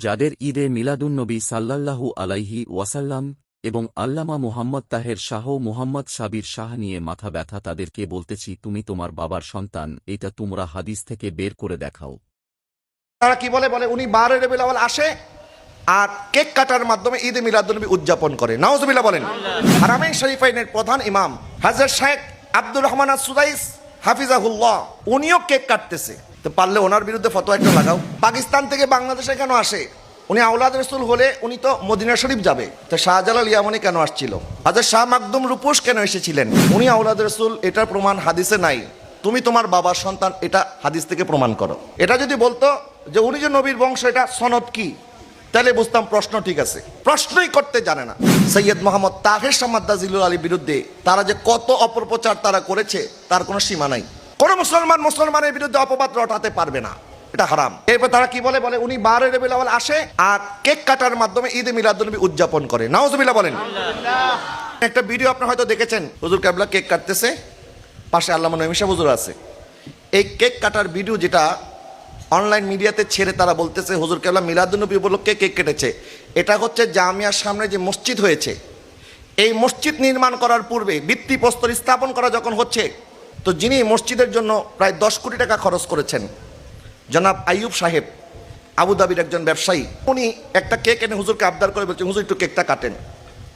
যাদের ঈদে মিলাদুন্নবী সাল্লাল্লাহু আলাইহি ওয়াসাল্লাম এবং আল্লামা মুহাম্মদ তাহের শাহ মুহাম্মদ সাবির শাহ নিয়ে মাথা ব্যথা, তাদেরকে বলতেছি, তুমি তোমার বাবার সন্তান, এটা তোমরা হাদিস থেকে বের করে দেখাও। তারা কি বলে উনি 12 রবিউল আউয়াল আসে আর কেক কাটার মাধ্যমে ঈদে মিলাদুন্নবী উদযাপন করে। নাউজুবিল্লাহ বলেন। হারামাইন শরীফাইনের প্রধান ইমাম হযরত শেখ আব্দুর রহমান আস-সুদাইস হাফিজাহুল্লাহ, উনিও কেক কাটতেছে। তো পারলে ওনার বিরুদ্ধে ফতোয়া একটা লাগাও। পাকিস্তান থেকে বাংলাদেশে কেন আসে? উনি আওলাদ রাসূল হলে উনি তো মদিনা শরীফ যাবে, তো শাহজালাল ইয়ামানি কেন আসছিল? হযরত শাহ মাকদুম রূপোশ কেন এসেছিলেন? উনি আওলাদ রাসূল, এটার প্রমাণ হাদিসে নাই। তুমি তোমার বাবার সন্তান, এটা হাদিস থেকে প্রমাণ করো। এটা যদি বলতো যে উনি যে নবীর বংশ, এটা সনদ কি, তাহলে বুঝতাম প্রশ্ন ঠিক আছে। প্রশ্নই করতে জানে না। সৈয়দ মোহাম্মদ তাহের শাহ মাদ্দাজিলুল আলীর বিরুদ্ধে তারা যে কত অপপ্রচার তারা করেছে তার কোনো সীমা নাই। কোন মুসলমানের বিরুদ্ধে অপবাদ রটাতে পারবে না, এটা হারাম। এরপর তারা কি বলে উনি 12 রবিউল আউয়াল আসে আর কেক কাটার মাধ্যমে ঈদে মিলাদুন্নবী উদযাপন করে। নাউজুবিল্লাহ বলেন। একটা ভিডিও আপনি হয়তো দেখেছেন, হুজুর কেবলা কেক কাটতেছে, পাশে আল্লামা নঈম সাহেব হুজুর আছে। এই কেক কাটার ভিডিও যেটা অনলাইন মিডিয়াতে ছেড়ে তারা বলতেছে হুজুর কেবলা মিলাদুন্নবী উপলক্ষে কেক কেটেছে। এটা হচ্ছে জামিয়ার সামনে যে মসজিদ হয়েছে, এই মসজিদ নির্মাণ করার পূর্বে ভিত্তিপ্রস্তর স্থাপন করা যখন হচ্ছে, তো যিনি মসজিদের জন্য প্রায় 10 কোটি টাকা খরচ করেছেন, জনাব আইয়ুব সাহেব, আবুধাবির একজন ব্যবসায়ী, উনি একটা কেক এনে হুজুরকে আবদার করে বলছেন হুজুর একটু কেকটা কাটেন।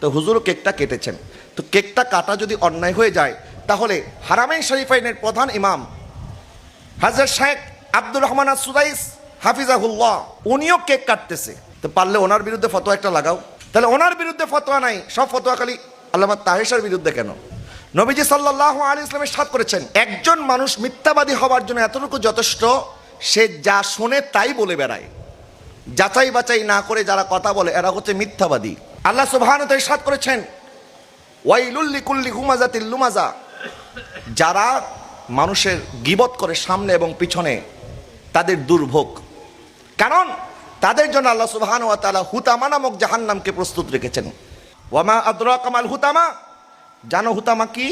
তো হুজুরও কেকটা কেটেছেন। তো কেকটা কাটা যদি অন্যায় হয়ে যায়, তাহলে হারামাইন শরীফাইনের প্রধান ইমাম হযরত শেখ আব্দুর রহমান আস-সুদাইস হাফিজাহুল্লাহ, উনিও কেক কাটতেছে। তো পারলে ওনার বিরুদ্ধে ফতোয়া একটা লাগাও। তাহলে ওনার বিরুদ্ধে ফতোয়া নাই, সব ফতোয়া খালি আল্লামা তাহের শাহের বিরুদ্ধে কেন? নবীজি সাল্লাল্লাহু আলাইহি ওয়াসাল্লাম ইরশাদ করেছেন, একজন মানুষ মিথ্যাবাদী হওয়ার জন্য এতটুকু যথেষ্ট, সে যা শোনে তাই বলে বেড়ায়। যাচাই বাছাই না করে যারা কথা বলে এরা হচ্ছে মিথ্যাবাদী। আল্লাহ সুবহানাহু ওয়া তাআলা ইরশাদ করেছেন, ওয়াইলুল লিকুল্লি হুমাযাতিল লুমাযা, যারা মানুষের গীবত করে সামনে এবং পিছনে, তাদের দুর্ভোগ। কারণ তাদের জন্য আল্লাহ সুবহানাহু ওয়া তাআলা হুতামা নামক জাহান্নামকে প্রস্তুত রেখেছেন। ওয়ামা আদরাকা মাল হুতামা, জানো হুতামা কি?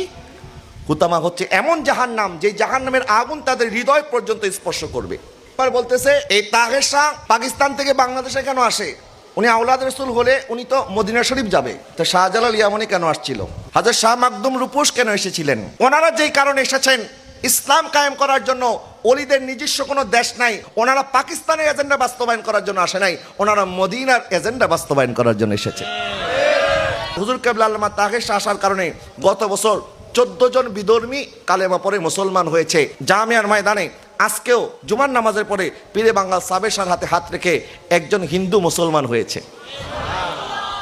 হুতামা হচ্ছে এমন জাহান্নাম যে জাহান্নামের আগুন তাদের হৃদয় পর্যন্ত স্পর্শ করবে। এবার বলতেছে এই তাহের শাহ পাকিস্তান থেকে বাংলাদেশে কেন আসে? উনি আওলাদ রাসূল হলে উনি তো মদিনা শরীফ যাবে, তো শাহজালাল ইয়ামানি কেন আসছিল? হযরত শাহ মাকদুম রূপোশ কেন এসেছিলেন? ওনারা যেই কারণে এসেছেন, ইসলাম কায়েম করার জন্য। ওলিদের নিজস্ব কোনো দেশ নাই, ওনারা পাকিস্তানের এজেন্ডা বাস্তবায়ন করার জন্য আসে নাই, ওনারা মদিনার এজেন্ডা বাস্তবায়ন করার জন্য এসেছে। হুজুর কেবলা আল্লামা তাহের শাহ আসার কারণে গত বছর 14 জন বিধর্মী কালেমা পড়ে মুসলমান হয়েছে জামিয়ার ময়দানে। আজকেও জুমার নামাজের পরে পীরে বাঙ্গাল সাবের শাহর হাতে হাত রেখে একজন হিন্দু মুসলমান হয়েছে।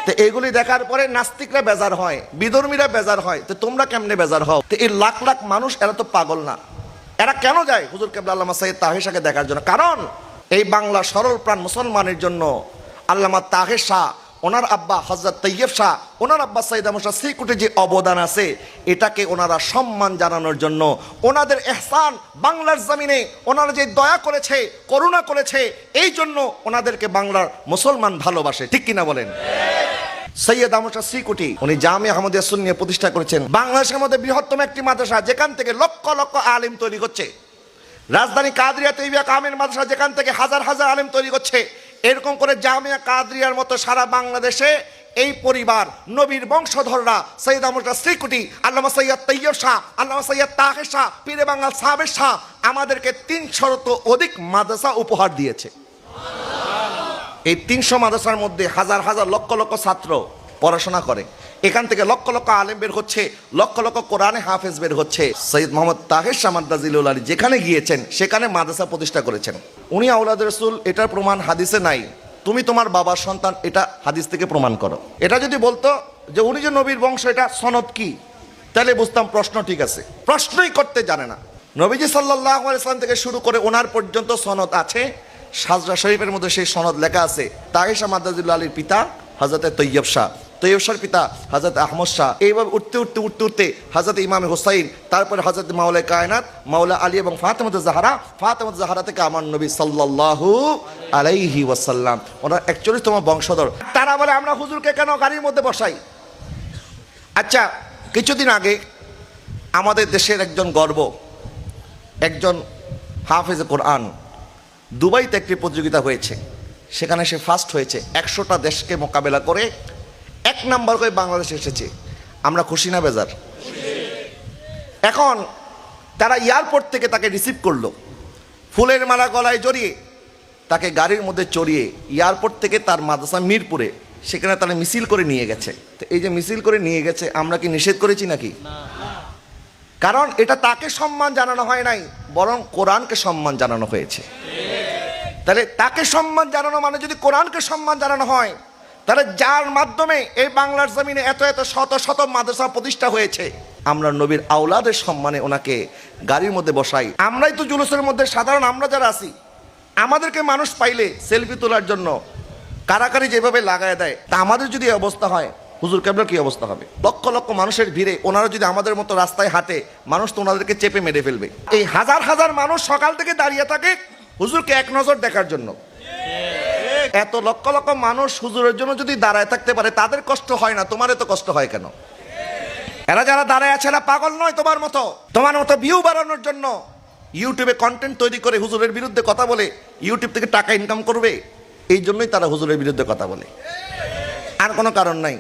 তো এগুলি দেখার পরে নাস্তিকরা বেজার হয়, বিধর্মীরা বেজার হয়, তো তোমরা কেমনে বেজার হও? তো এই লাখ লাখ মানুষ, এরা তো পাগল না? এরা কেন যায় হুজুর কেবলা আল্লামা সাইয়্যিদ তাহের শাহকে দেখার জন্য? কারণ এই বাংলা সরল প্রাণ মুসলমানের জন্য আল্লামা তাহের শাহ, ওনার আব্বা হযরত তৈয়ব শাহ, ওনার আব্বা সৈয়দ আহমদ শাহ শ্রীকুটে যে অবদান আছে, এটাকে ওনারা সম্মান জানানোর জন্য, ওনাদের এহসান বাংলার জমিনে ওনারা যে দয়া করেছে, করুণা করেছে, এই জন্য ওনাদেরকে বাংলার মুসলমান ভালোবাসে। ঠিক কিনা বলেন? সৈয়দ আহমদ শাহ শ্রীকুটি উনি জামিয়া আহমদিয়া সুন্নিয়া প্রতিষ্ঠা করেছেন, বাংলাদেশের মধ্যে বৃহত্তম একটি মাদ্রাসা, যেখান থেকে লক্ষ লক্ষ আলেম তৈরি হচ্ছে। রাজধানী কাদরিয়া তৈবিয়া কামেল মাদ্রাসা, যেখান থেকে হাজার হাজার আলেম তৈরি হচ্ছে। এরকম করে জামিয়া কাদরিয়ার মতো সারা বাংলাদেশে এই পরিবার, নবীর বংশধররা, সৈয়দ আহমদ শাহ শ্রীকুটি, আল্লামা সৈয়দ তৈয়ব শাহ, আল্লামা সৈয়দ তাহের শাহ, পীরে বাঙ্গাল সাবের শাহ আমাদেরকে 300 অধিক মাদ্রাসা উপহার দিয়েছে। এই 300 মাদ্রাসার মধ্যে হাজার হাজার লক্ষ লক্ষ ছাত্র পড়াশোনা করে। এখান থেকে লক্ষ লক্ষ আলেম বের হচ্ছে, লক্ষ লক্ষ কোরআনে হাফেজ বের হচ্ছে। সৈয়দ মোহাম্মদ তাহের শাহ মাদ্দাজিলুল আলী যেখানে গিয়েছেন সেখানে মাদ্রাসা প্রতিষ্ঠা করেছেন। উনি আওলাদ রাসূল, এটার প্রমাণ হাদিসে নাই। তুমি তোমার বাবার সন্তান, এটা হাদিস থেকে প্রমাণ করো। এটা যদি বলতো যে উনি যে নবীর বংশ, এটা সনদ কি, তাহলে বুঝতাম প্রশ্ন ঠিক আছে। প্রশ্নই করতে জানে না। নবীজি সাল্লাল্লাহু আলাইহি ওয়াসাল্লাম থেকে শুরু করে ওনার পর্যন্ত সনদ আছে। সাজরা শরীফের মধ্যে সেই সনদ লেখা আছে। তাহের শাহ মাদ্দাজিলুল আলীর পিতা হযরত তৈয়ব শাহ, তৈয়ব শাহর পিতা হযরত আহমদ শাহ, এইভাবে উঠতে উঠতে উঠতে উঠতে হযরত ইমামে হুসাইন, তারপরে হযরত মাওলা কায়নাত মাওলা আলী এবং ফাতেমাতুজ জাহরা, ফাতেমাতুজ জাহরা থেকে আমার নবী সাল্লাল্লাহু আলাইহি ওয়াসাল্লাম, ওনার 41তম বংশধর। তারা বলে আমরা হুজুরকে কেন গাড়ির মধ্যে বসাই? আচ্ছা, কিছুদিন আগে আমাদের দেশের একজন গর্ব, একজন হাফেজ কোরআন, দুবাইতে একটি প্রতিযোগিতা হয়েছে। সেখানে সে ফার্স্ট হয়েছে, 100টা দেশকে মোকাবেলা করে 1 নাম্বার করে বাংলাদেশে এসেছে। আমরা খুশি না বেজার? এখন তারা এয়ারপোর্ট থেকে তাকে রিসিভ করলো, ফুলের মালা গলায় জড়িয়ে তাকে গাড়ির মধ্যে চড়িয়ে এয়ারপোর্ট থেকে তার মাদ্রাসা মিরপুরে, সেখানে তারা মিছিল করে নিয়ে গেছে। তো এই যে মিছিল করে নিয়ে গেছে, আমরা কি নিষেধ করেছি নাকি? কারণ এটা তাকে সম্মান জানানো হয় নাই, বরং কোরআনকে সম্মান জানানো হয়েছে। তাহলে তাকে সম্মান জানানো মানে যদি কোরআনকে সম্মান জানানো হয়, তাহলে যার মাধ্যমে এই বাংলার জমিনে এত এত শত শত মাদ্রাসা প্রতিষ্ঠা হয়েছে, আমরা নবীর আওলাদের সম্মানে ওনাকে গাড়ির মধ্যে বসাই। আমরাই তো জুলুসের মধ্যে সাধারণ আমরা যারা আছি, আমাদেরকে মানুষ পাইলে সেলফি তোলার জন্য কারাকারি যেভাবে লাগায় দেয়, তা আমাদের যদি এই অবস্থা হয়, হুজুর কেবলার কি অবস্থা হবে? লক্ষ লক্ষ মানুষের ভিড়ে ওনারা যদি আমাদের মতো রাস্তায় হাঁটে, মানুষ তো ওনাদেরকে চেপে মেরে ফেলবে। এই হাজার হাজার মানুষ সকাল থেকে দাঁড়িয়ে থাকে হুজুরকে এক নজর দেখার জন্য। এত লক্ষ লক্ষ মানুষ হুজুরের জন্য যদি দাঁড়ায় থাকতে পারে, তাদের কষ্ট হয় না, তোমার এত কষ্ট হয় কেন? এরা যারা দাঁড়ায় আছে এরা পাগল নয় তোমার মতো। তোমার মতো ভিউ বাড়ানোর জন্য ইউটিউবে কন্টেন্ট তৈরি করে হুজুরের বিরুদ্ধে কথা বলে ইউটিউব থেকে টাকা ইনকাম করবে, এই জন্যই তারা হুজুরের বিরুদ্ধে কথা বলে, আর কোনো কারণ নাই।